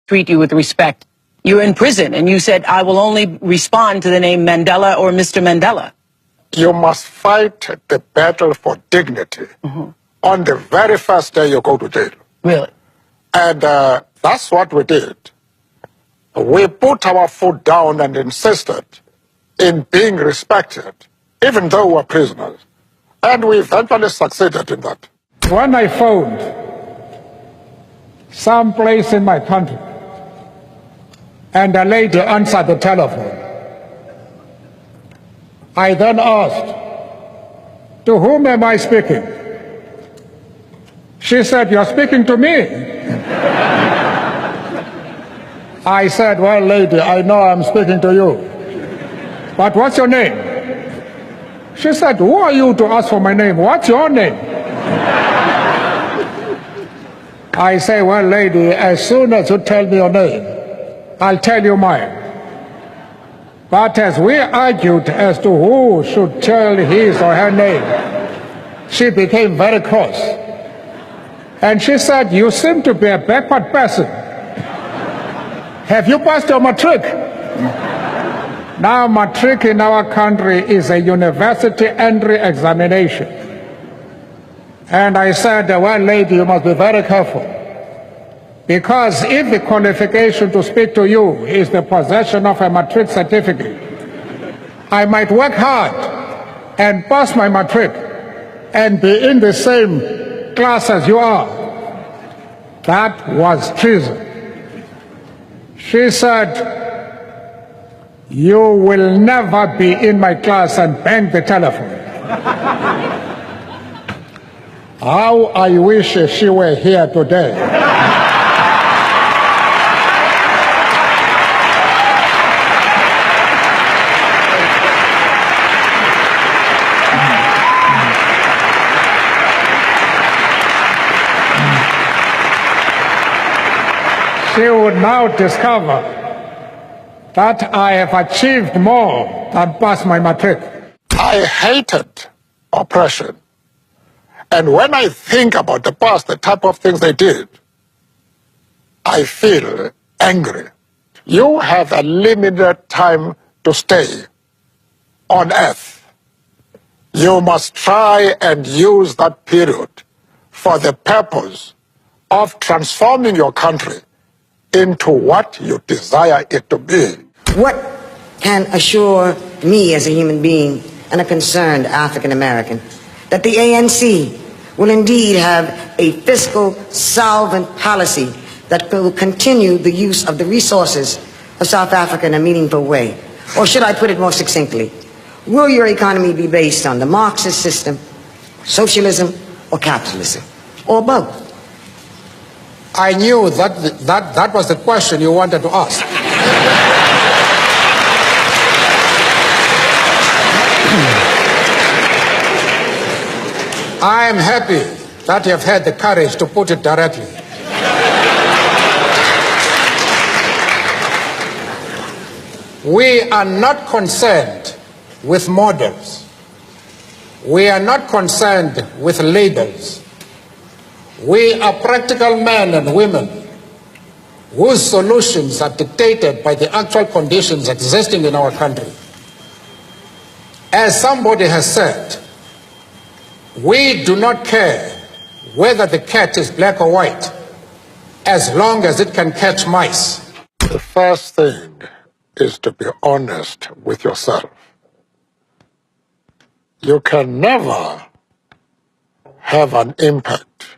treat you with respect. You're in prison, and you said, I will only respond to the name Mandela or Mr. Mandela. You must fight the battle for dignity on the very first day you go to jail. Really? And that's what we did. We put our foot down and insisted in being respected, even though we were prisoners. And we eventually succeeded in that. When I found some place in my country, and a lady answered the telephone, I then asked, to whom am I speaking? She said, you're speaking to me. I said, well, lady, I know I'm speaking to you, but what's your name? She said, who are you to ask for my name? What's your name? I say, well, lady, as soon as you tell me your name, I'll tell you mine. But as we argued as to who should tell his or her name, she became very cross. And she said, you seem to be a backward person. Have you passed your matric? Now, matric in our country is a university entry examination. And I said, well, lady, you must be very careful. Because if the qualification to speak to you is the possession of a matric certificate, I might work hard and pass my matric and be in the same class as you are. That was treason. She said, you will never be in my class, and bang the telephone. How I wish she were here today. She would now discover that I have achieved more than pass my matric. I hated oppression. And when I think about the past, the type of things they did, I feel angry. You have a limited time to stay on earth. You must try and use that period for the purpose of transforming your country into what you desire it to be. What can assure me as a human being and a concerned African American that the ANC will indeed have a fiscal solvent policy that will continue the use of the resources of South Africa in a meaningful way? Or should I put it more succinctly, will your economy be based on the Marxist system, socialism, or capitalism, or both? I knew that was the question you wanted to ask. I am happy that you have had the courage to put it directly. We are not concerned with models. We are not concerned with labels. We are practical men and women whose solutions are dictated by the actual conditions existing in our country. As somebody has said, we do not care whether the cat is black or white, as long as it can catch mice. The first thing is to be honest with yourself. You can never have an impact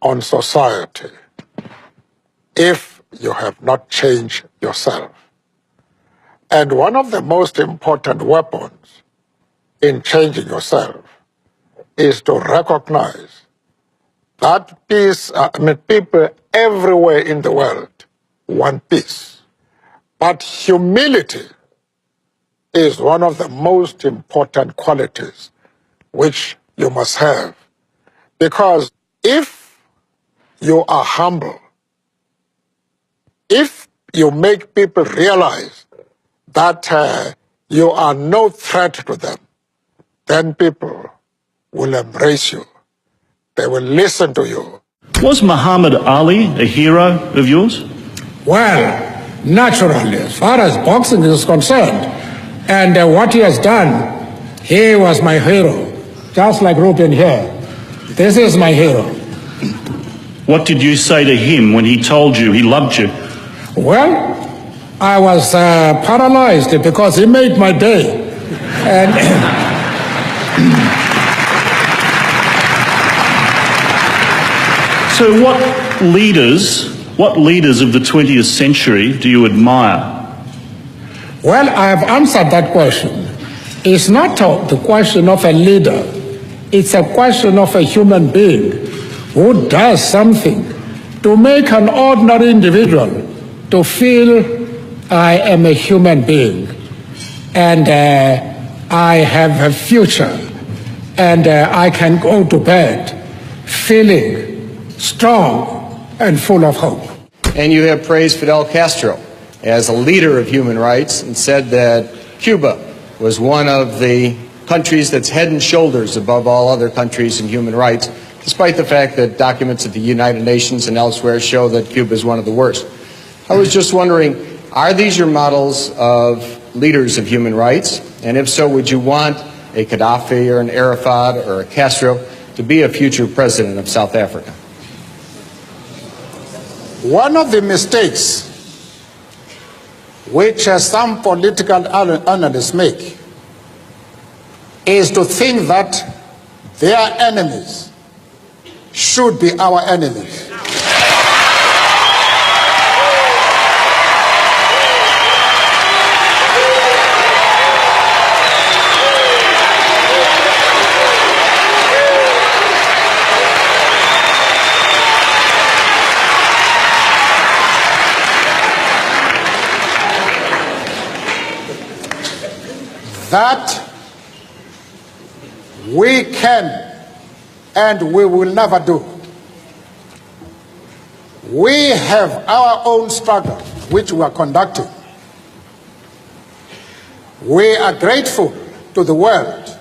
on society if you have not changed yourself. And one of the most important weapons in changing yourself is to recognize that people everywhere in the world want peace. But humility is one of the most important qualities which you must have. Because if you are humble, if you make people realize that you are no threat to them, then people will embrace you. They will listen to you. Was Muhammad Ali a hero of yours? Well, naturally, as far as boxing is concerned, and what he has done, he was my hero, just like Ruben here. This is my hero. What did you say to him when he told you he loved you? Well, I was paralyzed because he made my day. And So what leaders of the 20th century do you admire? well, I have answered that question. It's not the question of a leader. It's a question of a human being who does something to make an ordinary individual to feel I am a human being and I have a future and I can go to bed feeling strong and full of hope. And you have praised Fidel Castro as a leader of human rights and said that Cuba was one of the countries that's head and shoulders above all other countries in human rights, despite the fact that documents at the United Nations and elsewhere show that Cuba is one of the worst. I was just wondering, are these your models of leaders of human rights? And if so, would you want a Gaddafi or an Arafat or a Castro to be a future president of South Africa? One of the mistakes which some political analysts make is to think that their enemies should be our enemies. That we can and we will never do. We have our own struggle which we are conducting. We are grateful to the world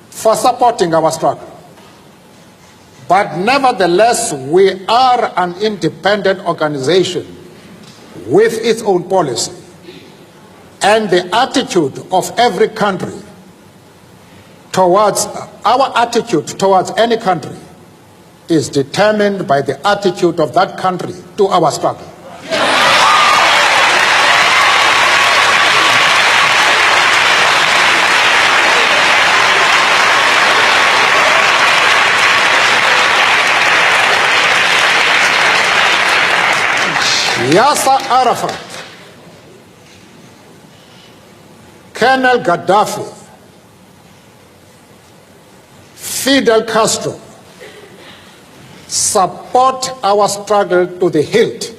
for supporting our struggle. But nevertheless, we are an independent organization with its own policy. And the attitude of every country towards, our attitude towards any country is determined by the attitude of that country to our struggle. Yasser Arafat, Colonel Gaddafi, Fidel Castro support our struggle to the hilt.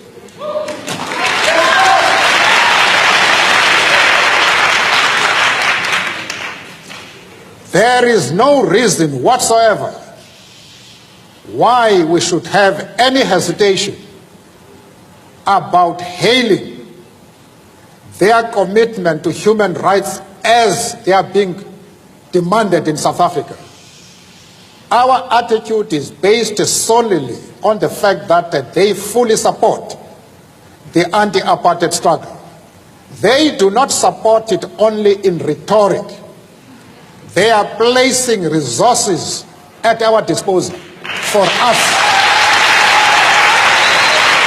There is no reason whatsoever why we should have any hesitation about hailing their commitment to human rights as they are being demanded in South Africa. Our attitude is based solely on the fact that they fully support the anti-apartheid struggle. They do not support it only in rhetoric. They are placing resources at our disposal for us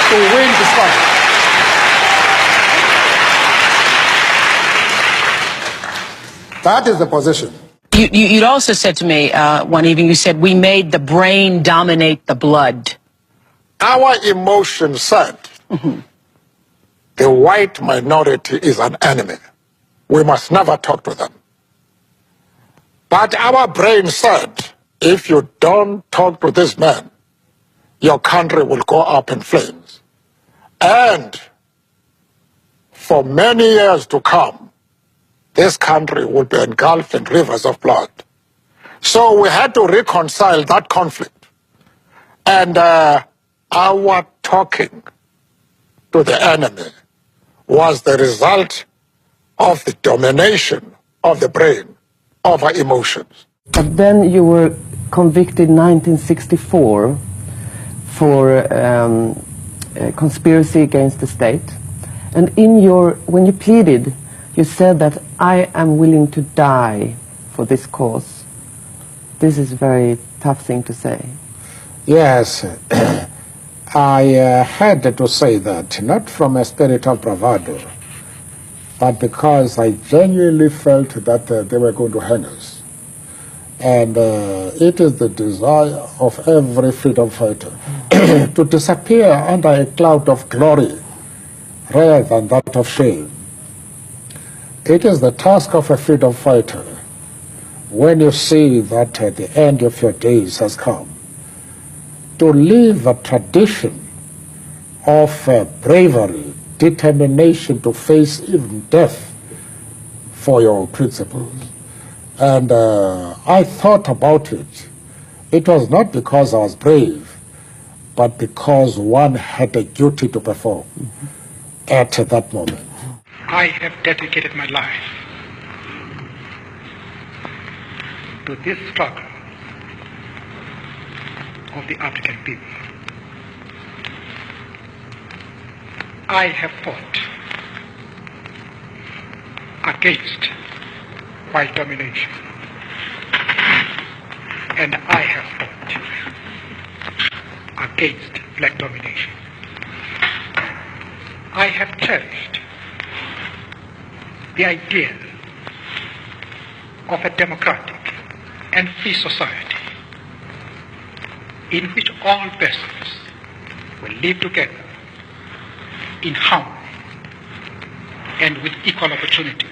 to win the struggle. That is the position. You'd also said to me one evening, you said, we made the brain dominate the blood. Our emotion said the white minority is an enemy. We must never talk to them. But our brain said, if you don't talk to this man, your country will go up in flames. And for many years to come, this country will be engulfed in rivers of blood. So we had to reconcile that conflict. And our talking to the enemy was the result of the domination of the brain over emotions. But then you were convicted in 1964 for conspiracy against the state. And when you pleaded, you said that I am willing to die for this cause. This is a very tough thing to say. Yes, I had to say that, not from a spirit of bravado, but because I genuinely felt that they were going to hang us. And it is the desire of every freedom fighter to disappear under a cloud of glory rather than that of shame. It is the task of a freedom fighter, when you see that the end of your days has come, to live a tradition of bravery, determination to face even death for your principles. And I thought about it. It was not because I was brave, but because one had a duty to perform at that moment. I have dedicated my life to this struggle of the African people. I have fought against white domination, and I have fought against black domination. I have cherished the idea of a democratic and free society in which all persons will live together in harmony and with equal opportunities.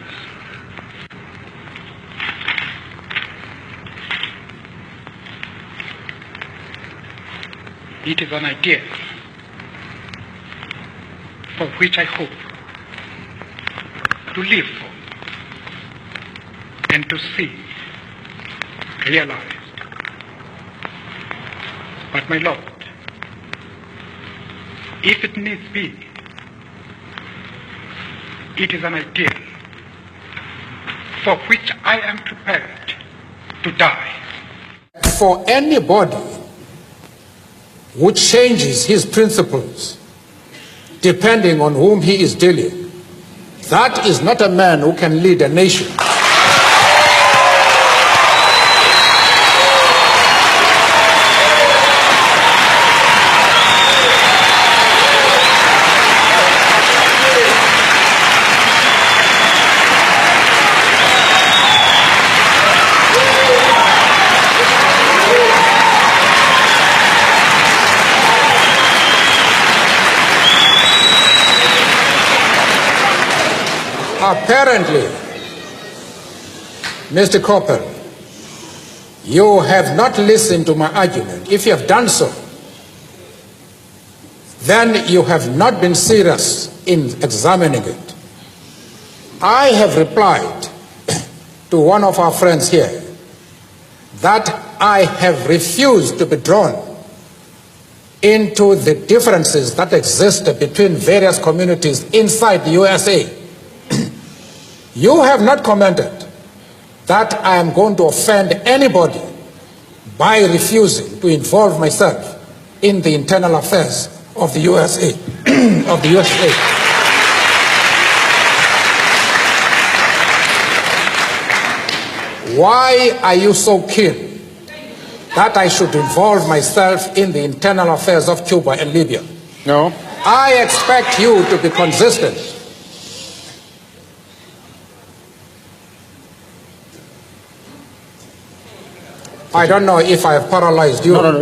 It is an idea for which I hope to live for and to see realized. But my Lord, if it needs be, it is an idea for which I am prepared to die. For anybody who changes his principles depending on whom he is dealing, that is not a man who can lead a nation. Apparently, Mr. Cooper, you have not listened to my argument. If you have done so, then you have not been serious in examining it. I have replied to one of our friends here that I have refused to be drawn into the differences that exist between various communities inside the USA. You have not commented that I am going to offend anybody by refusing to involve myself in the internal affairs of the USA. of the USA. Why are you so keen that I should involve myself in the internal affairs of Cuba and Libya? No. I expect you to be consistent. I don't know if I have paralyzed you. No.